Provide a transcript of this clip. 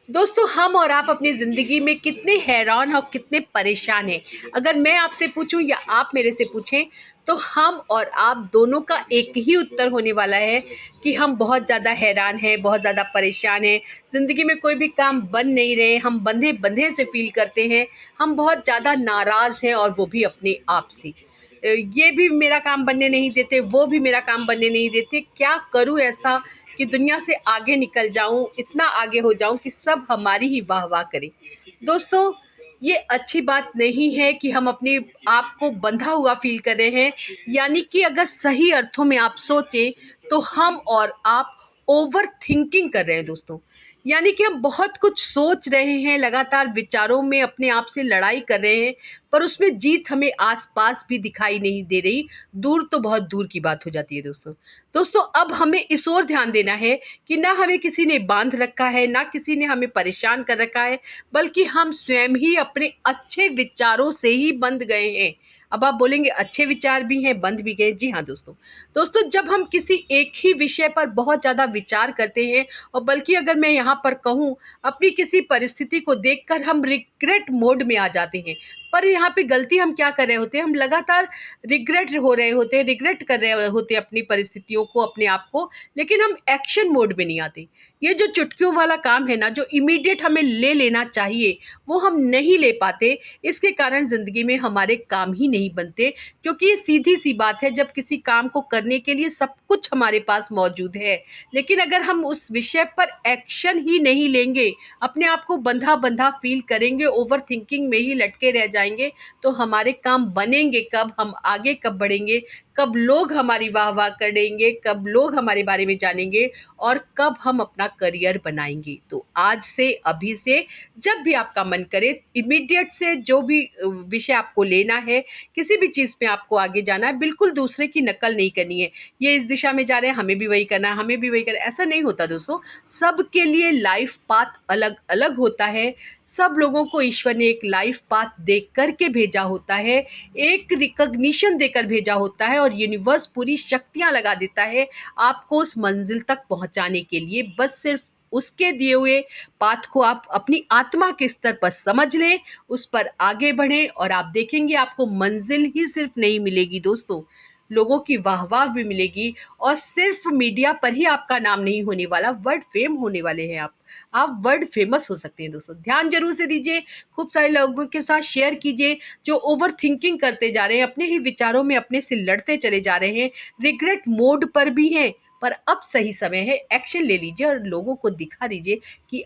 दोस्तों, हम और आप अपनी ज़िंदगी में कितने हैरान और कितने परेशान हैं। अगर मैं आपसे पूछूं या आप मेरे से पूछें तो हम और आप दोनों का एक ही उत्तर होने वाला है कि हम बहुत ज़्यादा हैरान हैं, बहुत ज़्यादा परेशान हैं। ज़िंदगी में कोई भी काम बन नहीं रहे, हम बंधे बंधे से फील करते हैं। हम बहुत ज़्यादा नाराज़ हैं और वो भी अपने आप से। ये भी मेरा काम बनने नहीं देते, वो भी मेरा काम बनने नहीं देते। क्या करूं ऐसा कि दुनिया से आगे निकल जाऊं, इतना आगे हो जाऊं कि सब हमारी ही वाह वाह करें। दोस्तों, ये अच्छी बात नहीं है कि हम अपने आप को बंधा हुआ फील कर रहे हैं। यानी कि अगर सही अर्थों में आप सोचें तो हम और आप ओवर थिंकिंग कर रहे हैं दोस्तों। यानी कि हम बहुत कुछ सोच रहे हैं, लगातार विचारों में अपने आप से लड़ाई कर रहे हैं, पर उसमें जीत हमें आसपास भी दिखाई नहीं दे रही। दूर तो बहुत दूर की बात हो जाती है दोस्तों। दोस्तों, अब हमें इस ओर ध्यान देना है कि ना हमें किसी ने बांध रखा है, ना किसी ने हमें परेशान कर रखा है, बल्कि हम स्वयं ही अपने अच्छे विचारों से ही बंध गए हैं। अब आप बोलेंगे अच्छे विचार भी हैं, बंध भी गए। जी हाँ दोस्तों। दोस्तों, जब हम किसी एक ही विषय पर बहुत ज़्यादा विचार करते हैं, और बल्कि अगर मैं यहाँ पर कहूँ, अपनी किसी परिस्थिति को देखकर हम रिग्रेट मोड में आ जाते हैं। पर यहाँ पे गलती हम क्या कर रहे होते हैं, हम लगातार रिग्रेट हो रहे होते हैं, रिग्रेट कर रहे होते हैं अपनी परिस्थितियों को, अपने आप को, लेकिन हम एक्शन मोड में नहीं आते। ये जो चुटकियों वाला काम है ना, जो इमीडिएट हमें ले लेना चाहिए, वो हम नहीं ले पाते। इसके कारण ज़िंदगी में हमारे काम ही नहीं बनते, क्योंकि ये सीधी सी बात है, जब किसी काम को करने के लिए सब कुछ हमारे पास मौजूद है, लेकिन अगर हम उस विषय पर एक्शन ही नहीं लेंगे, अपने आप को बंधा बंधा फील करेंगे, ओवर थिंकिंग में ही लटके रह जाएंगे, तो हमारे काम बनेंगे कब, हम आगे कब बढ़ेंगे, कब लोग हमारी वाह वाह करेंगे, कब लोग हमारे बारे में जानेंगे, और कब हम अपना करियर बनाएंगे। तो आज से, अभी से, जब भी आपका मन करे, इमीडिएट से जो भी विषय आपको लेना है, किसी भी चीज़ में आपको आगे जाना है, बिल्कुल दूसरे की नकल नहीं करनी है। ये इस दिशा में जा रहे हैं, हमें भी वही करना है, हमें भी वही करना है, ऐसा नहीं होता दोस्तों। सबके लिए लाइफ पाथ अलग अलग होता है। सब लोगों को ईश्वर ने एक लाइफ पाथ दे करके भेजा होता है, एक रिकॉग्निशन देकर भेजा होता है, और यूनिवर्स पूरी शक्तियां लगा देता है आपको उस मंजिल तक पहुंचाने के लिए। बस सिर्फ उसके दिए हुए पाथ को आप अपनी आत्मा के स्तर पर समझ लें, उस पर आगे बढ़ें, और आप देखेंगे आपको मंजिल ही सिर्फ नहीं मिलेगी दोस्तों, लोगों की वाहवाह भी मिलेगी। और सिर्फ मीडिया पर ही आपका नाम नहीं होने वाला, वर्ल्ड फेम होने वाले हैं आप वर्ल्ड फेमस हो सकते हैं दोस्तों। ध्यान जरूर से दीजिए, खूब सारे लोगों के साथ शेयर कीजिए जो ओवर थिंकिंग करते जा रहे हैं, अपने ही विचारों में अपने से लड़ते चले जा रहे हैं, रिग्रेट मोड पर भी हैं। पर अब सही समय है, एक्शन ले लीजिए और लोगों को दिखा दीजिए कि